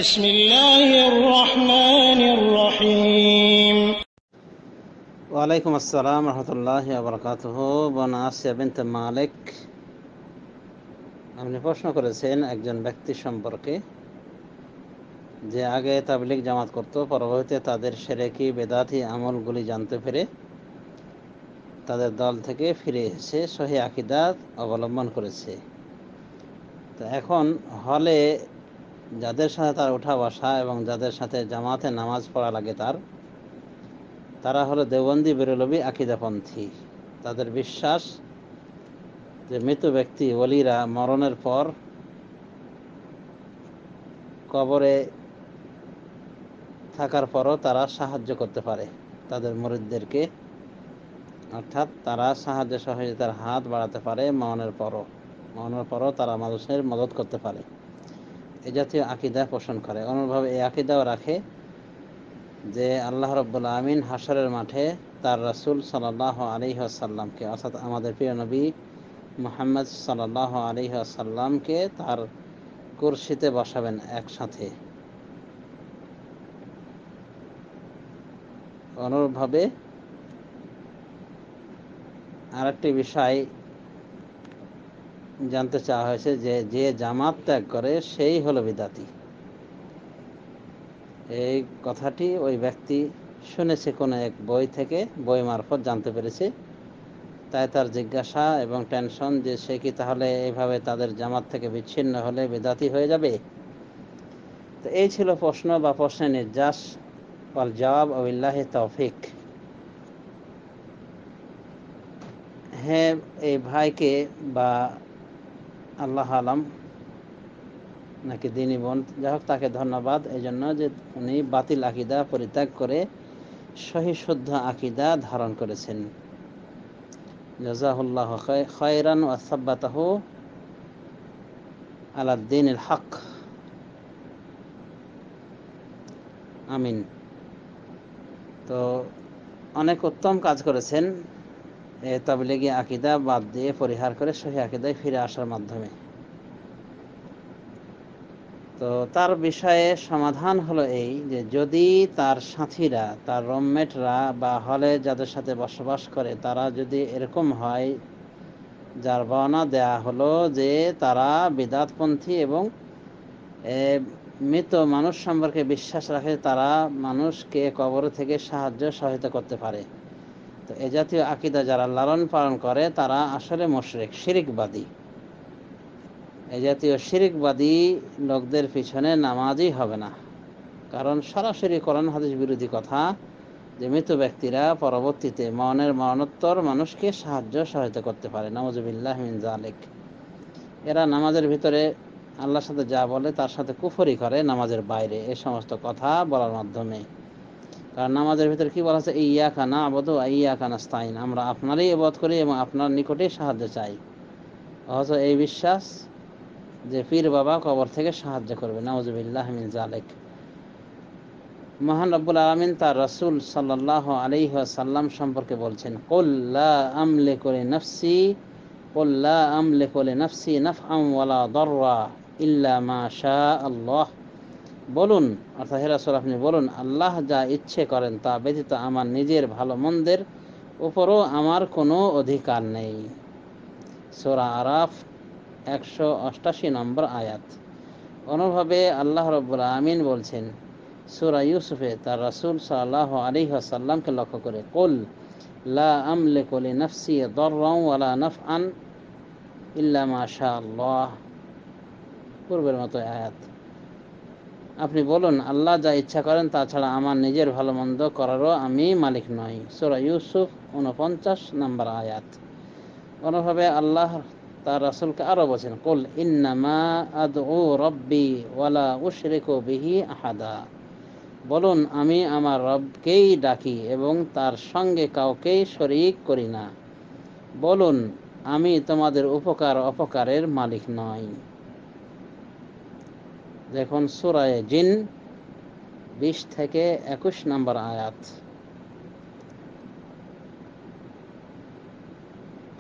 بسم الله الرحمن الرحيم ওয়ালাইকুম আসসালাম রহমতুল্লাহি ওয়া বারাকাতুহু। বোন আসিয়া বিনতে মালিক, আপনি প্রশ্ন করেছেন একজন ব্যক্তি সম্পর্কে যে আগে তাবলীগ জামাত করত, পরবর্তীতে তাদের শিরকি বেদাতি আমলগুলি জানতে পেরে তাদের দল থেকে ফিরে এসে সহিহ আকীদা অবলম্বন করেছে। তো এখন হলে যাদের সাথে তার উঠা বসা এবং যাদের সাথে জামাতে নামাজ পড়া লাগে তারা হলো দেওবন্দি বেরলভী আকীদাপন্থী। তাদের বিশ্বাস যে মৃত ব্যক্তি ওলিরা মরণের পর কবরে থাকার পরও তারা সাহায্য করতে পারে তাদের মুরিদদেরকে, অর্থাৎ তারা সাহায্য সহযোগিতার হাত বাড়াতে পারে মরণের পরও তারা মানুষের মদত করতে পারে। এই জাতীয় আকীদা পোষণ করে। অনুরূপভাবে এই আকীদাও রাখে যে আল্লাহ রাব্বুল আমিন হাশরের মাঠে তার রাসূল সাল্লাল্লাহু আলাইহি ওয়াসাল্লামকে, অর্থাৎ আমাদের প্রিয় নবী মুহাম্মদ সাল্লাল্লাহু আলাইহি ওয়াসাল্লামকে তার কুরসিতে বসাবেন একসাথে। অনুরূপভাবে আরেকটি বিষয় জানতে চাওয়া হয়েছে যে যে জামাত ত্যাগ করে সেই হলো বিদাতি। এই কথাটি ওই ব্যক্তি শুনেছে কোনো এক বই থেকে, বই মারফত জানতে পেরেছে। তাই তার জিজ্ঞাসা এবং টেনশন যে সে কি তাহলে এইভাবে তাদের জামাত থেকে বিচ্ছিন্ন হলে বিদাতি হয়ে যাবে। তো এই ছিল প্রশ্ন বা প্রশ্নের নির্যাস। ওয়াল জবাব ওবিল্লাহি তৌফিক। হ্যাঁ, এই ভাইকে বা আল্লাহ আলাম নাকি দিনী বোন, যাই হোক, তাকে ধন্যবাদ এই জন্য যে উনি বাতিল আকীদা পরিত্যাগ করে সহি শুদ্ধ আকীদা ধারণ করেছেন। জাযাহুল্লাহ খায়রান ওয়া সাব্বাতাহু আলা দ্বীনিল হক। আমিন। তো অনেক উত্তম কাজ করেছেন তাবলীগী আকীদা বাদ দিয়ে পরিহার করে সহি আকীদায় ফিরে আসার মাধ্যমে। তো তার বিষয়ে সমাধান হলো এই যে যদি তার সাথীরা, তার রুমমেটরা বা হলে যাদের সাথে বসবাস করে তারা যদি এরকম হয়, যার বর্ণনা দেয়া হলো যে তারা বিদাতপন্থী এবং মৃত মানুষ সম্পর্কে বিশ্বাস রাখে, তারা মানুষকে কবর থেকে সাহায্য সহায়তা করতে পারে, তো এ জাতীয় আকীদা যারা লালন পালন করে তারা আসলে মুশরিক, শিরিকবাদী। এই জাতীয় শিরিকবাদী লোকদের পিছনে নামাজই হবে না, কারণ সরাসরি কোরআন হাদিস বিরোধী কথা যে মৃত ব্যক্তিরা পরবর্তীতে মরণোত্তর মানুষকে সাহায্য সহায়তা করতে পারে। নাউযুবিল্লাহি মিন যালিক। এরা নামাজের ভিতরে আল্লাহর সাথে যা বলে তার সাথে কুফরি করে নামাজের বাইরে এই সমস্ত কথা বলার মাধ্যমে। কারণ নামাজের ভিতরে কি বলা আছে? ইয়াকা না'বুদু ওয়া ইয়াকা নাস্তাইন, আমরা আপনারই ইবাদত করি এবং আপনার নিকটেই সাহায্য চাই। অথচ এই বিশ্বাস যে পীর বাবা কবর থেকে সাহায্য করবে, নাউযুবিল্লাহি মিন যালিক। মহান রব্বুল আলামিন তার রাসূল সাল্লাল্লাহু আলাইহি ওয়াসাল্লাম সম্পর্কে বলছেন, কুল লা আমলিকু লিনাফসি নাফআন ওয়ালা দাররা ইল্লা মা শাআল্লাহ। বলুন, অর্থাৎ হে রাসূল আপনি বলুন, আল্লাহ যা ইচ্ছে করেন তা ব্যতীত আমার নিজের ভালো মন্দের উপরও আমার কোনো অধিকার নেই। সূরা আরাফ 188 নম্বর আয়াত। অনুভাবে আল্লাহ রাব্বুল আমিন বলছেন সূরা ইউসুফে তার রাসূল সাল্লাল্লাহু আলাইহি ওয়াসাল্লামকে লক্ষ্য করে, কুল লা আমলিকু লিনাফসি দাররান ওয়ালা নাফআন ইল্লা মা শাআল্লাহ। পূর্বের মতো আয়াত। আপনি বলুন, আল্লাহ যা ইচ্ছা করেন তা ছাড়া আমার নিজের ভালো মন্দ করারও আমি মালিক নই। সূরা ইউসুফ 49 নম্বর আয়াত। অনুভাবে আল্লাহ তার রাসূলকে আরো বলেন, কুল ইন্নামা আদউ রাব্বি ওয়ালা উশরিকু বিহি আহাদা। বলুন, আমি আমার রবকেই ডাকি এবং তার সঙ্গে কাউকেই শরীক করি না। বলুন, আমি তোমাদের উপকার অপকারের মালিক নই। দেখুন সূরা জিন 20 থেকে 21 নম্বর আয়াত।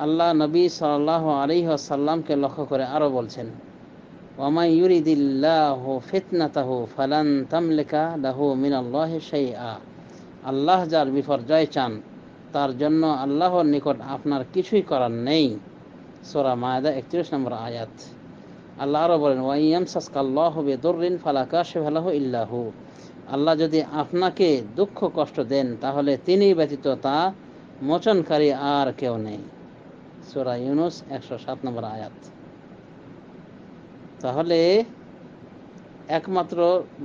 আল্লাহ নবী সাল্লাল্লাহু আলাইহি ওয়াসাল্লামকে লক্ষ্য করে আরো বলছেন, ওয়ামাই ইউরিদিল্লাহু ফিতনাতাহু ফালান তামলিকা লাহু মিনাল্লাহি শাইআ। আল্লাহ যার বিপর্যয় চান তার জন্য আল্লাহর নিকট আপনার কিছুই করার নেই। সূরা মায়েদা 31 নম্বর আয়াত। আল্লাহ আরও বলেন, ওয়াইয়ামসাসকাল্লাহু বিদুররিন ফালা কাশিফা লাহু ইল্লা হু। আল্লাহ যদি আপনাকে দুঃখ কষ্ট দেন তাহলে তিনি ব্যতীত তা মোচনকারী আর কেউ নেই। সূরা ইউনূস 107 নম্বর আয়াত। তাহলে একমাত্র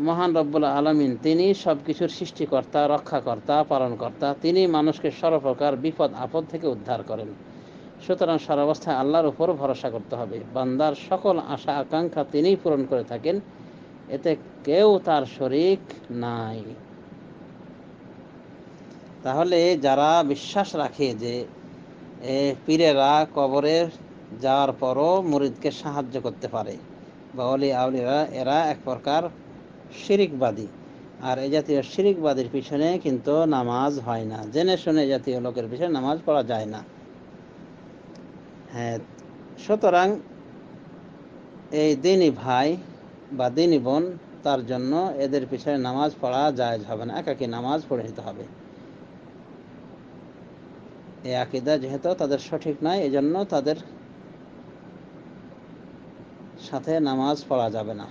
মহান রব্বুল আলামিন তিনি সবকিছুর সৃষ্টিকর্তা, রক্ষাকর্তা, পালনকর্তা। তিনি মানুষকে সর্বপ্রকার বিপদ আপদ থেকে উদ্ধার করেন। সুতরাং সর্বাবস্থায় আল্লাহর উপর ভরসা করতে হবে। বান্দার সকল আশা আকাঙ্ক্ষা তিনিই পূরণ করে থাকেন, এতে কেউ তার শরীক নাই। তাহলে যারা বিশ্বাস রাখে যে পীরেরা কবরে যাওয়ার পরও মুরিদকে সাহায্য করতে পারে বা অলি আউলিয়া, এরা এক প্রকার শিরিকবাদী। আর এই জাতীয় শিরিকবাদীর পিছনে কিন্তু নামাজ হয় না। জেনে শুনে জাতীয় লোকের পিছনে নামাজ পড়া যায় না। হ্যাঁ, সুতরাং এই দিনী ভাই বা দিনী বোন, তার জন্য এদের পিছনে নামাজ পড়া জায়েজ হবে না, একাকী নামাজ পড়ে নিতে হবে। এই আকীদা যেহেতু তাদের সঠিক নয়, এই জন্য তাদের সাথে নামাজ পড়া যাবে না।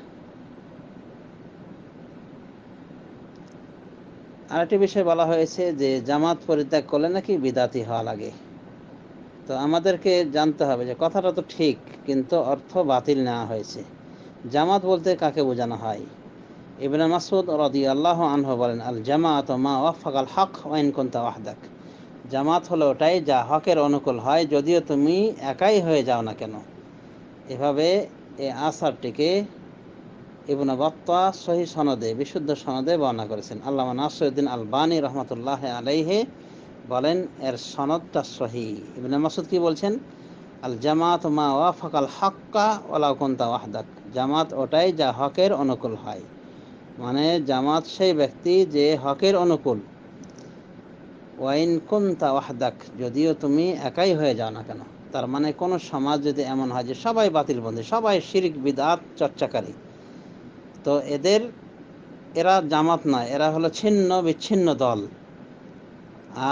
আরেকটি বিষয় বলা হয়েছে যে জামাত পরিত্যাগ করলে নাকি বিদাতি হওয়া লাগে। তো আমাদেরকে জানতে হবে যে কথাটা তো ঠিক, কিন্তু অর্থ বাতিল নেওয়া হয়েছে। জামাত বলতে কাকে বোঝানো হয়? ইবনে মাসউদ রাদিয়াল্লাহু আনহু বলেন, আল জামাআতু মা ওয়াফাকাল হক ওয়া ইন কুনতা ওয়াহদাক। জামাত হলো ওটাই যা হকের অনুকূল হয়, যদিও তুমি একাই হয়ে যাও না কেন। এভাবে এই আসারটিকে ইবনে বাত্তা সহিহ সনদে, বিশুদ্ধ সনদে বর্ণনা করেছেন। আল্লামা নাসিরউদ্দিন আলবানী রহমাতুল্লাহ আলাইহি বলেন এর সনদটা সহিহ। ইবনে মাসউদ কি বলছেন? আল জামাত মা ওয়াফাকাল হাক্কা ওয়ালাউ কুনতা ওয়াহদাক। জামাত ওটাই যা হকের অনুকূল হয়, মানে জামাত সেই ব্যক্তি যে হকের অনুকূল। ওয়াইন কুনতা ওয়াহদাক, যদিও তুমি একাই হয়ে যাও না কেন। তার মানে কোন সমাজ যদি এমন হয় যে সবাই বাতিলবন্দী, সবাই শিরক বিদআত চর্চাকারী, তো এরা জামাত নয়, এরা হলো ছিন্ন বিচ্ছিন্ন দল।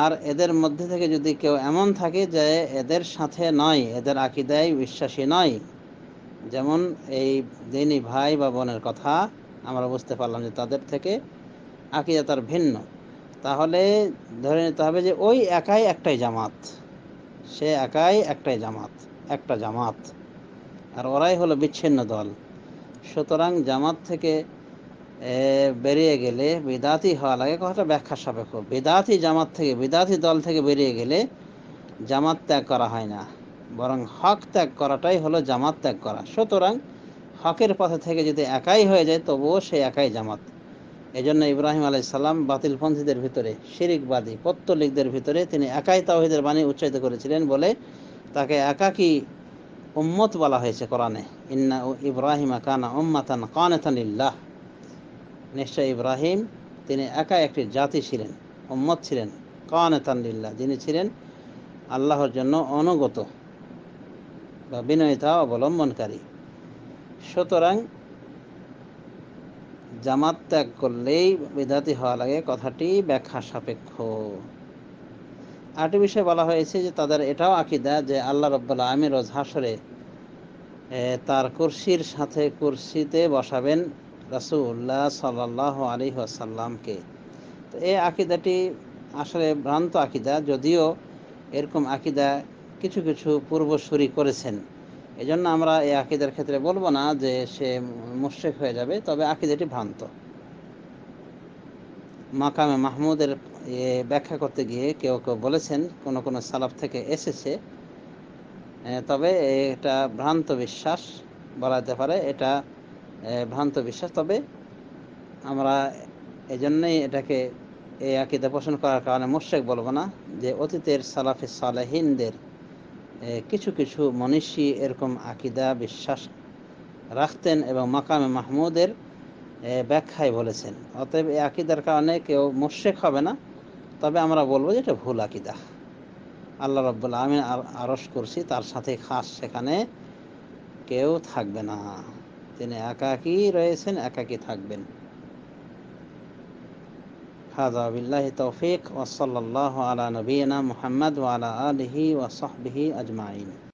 আর এদের মধ্যে থেকে যদি কেউ এমন থাকে যে এদের সাথে নয়, এদের আকীদায় বিশ্বাসী নয়, যেমন এই দিনী ভাই বা বোনের কথা আমরা বুঝতে পারলাম যে তাদের থেকে আকীদা তার ভিন্ন, তাহলে ধরে নিতে হবে যে ওই একাই একটাই জামাত, সে একাই একটাই জামাত, একটা জামাত, আর ওরাই হলো বিচ্ছিন্ন দল। সুতরাং জামাত থেকে বেরিয়ে গেলে বিদাতি হওয়া লাগে, কথাটা ব্যাখ্যা সাপেক্ষ। বিদাতি জামাত থেকে, বিদাতি দল থেকে বেরিয়ে গেলে জামাত ত্যাগ করা হয় না, বরং হক ত্যাগ করাটাই হলো জামাত ত্যাগ করা। সুতরাং হকের পথে থেকে যদি একাই হয়ে যায় তবুও সে একাই জামাত। এই জন্য ইব্রাহিম আলাইহিস সালাম বাতিলপন্থীদের ভিতরে, শিরিকবাদী পত্তলিকদের ভিতরে তিনি একাই তাওহীদের বাণী উচ্চারিত করেছিলেন বলে তাকে একাকী উম্মত বলা হয়েছে কোরআনে। ইন্না ইব্রাহিমা কানা উম্মাতান কানিতান লিল্লাহ। নিশ্চয় ইব্রাহিম তিনি একা একটি জাতি ছিলেন, উম্মত ছিলেন, কানিতান লিল্লাহ, যিনি ছিলেন আল্লাহর জন্য অনুগত বা বিনয়তা অবলম্বনকারী। সুতরাং জামাত ত্যাগ করলেই বিদাতি হওয়া লাগে, কথাটি ব্যাখ্যা সাপেক্ষ। আরেকটি বিষয় বলা হয়েছে যে তাদের এটাও আকীদা যে আল্লাহ রাব্বুল আলামিন রোজ হাশরে তার কুরসির সাথে কুরসিতে বসাবেন রাসূলুল্লাহ সাল্লাল্লাহু আলাইহি ওয়াসাল্লামকে। তো এই আকীদাটি আসলে ভ্রান্ত আকীদা, যদিও এরকম আকীদা কিছু কিছু পূর্বসূরি করেছেন। এজন্য আমরা এই আকীদার ক্ষেত্রে বলবো না যে সে মুশরিক হয়ে যাবে, তবে আকীদাটি ভ্রান্ত। মাকামে মাহমুদের ব্যাখ্যা করতে গিয়ে কেউ কেউ বলেছেন, কোন কোন সালাফ থেকে এসেছে, তবে এটা ভ্রান্ত বিশ্বাস বলা যেতে পারে, এটা ভ্রান্ত বিশ্বাস। তবে আমরা এজন্যই এটাকে এই আকীদা পোষণ করার কারণে মুশরিক বলবো না, যে অতীতের সালাফে সালেহিনদের কিছু কিছু মনীষী এরকম আকীদা বিশ্বাস রাখতেন এবং মাকামে মাহমুদের ব্যাখ্যায় বলেছেন। অতএব এই আকীদার কারণে কেউ মুশরিক হবে না, তবে আমরা বলবো যে এটা ভুল আকীদা। আল্লাহ রাব্বুল আলামিন আরশ কুরসি, তার সাথে খাস, সেখানে কেউ থাকবে না। তিনি একাকী রয়েছেন, একাকী থাকবেন। হাযা বিল্লাহি তৌফিক ওয়া সাল্লাল্লাহু আলা নবিয়িনা মুহাম্মদ ওয়া আলা আলিহি ওয়া সাহবিহি আজমাইন।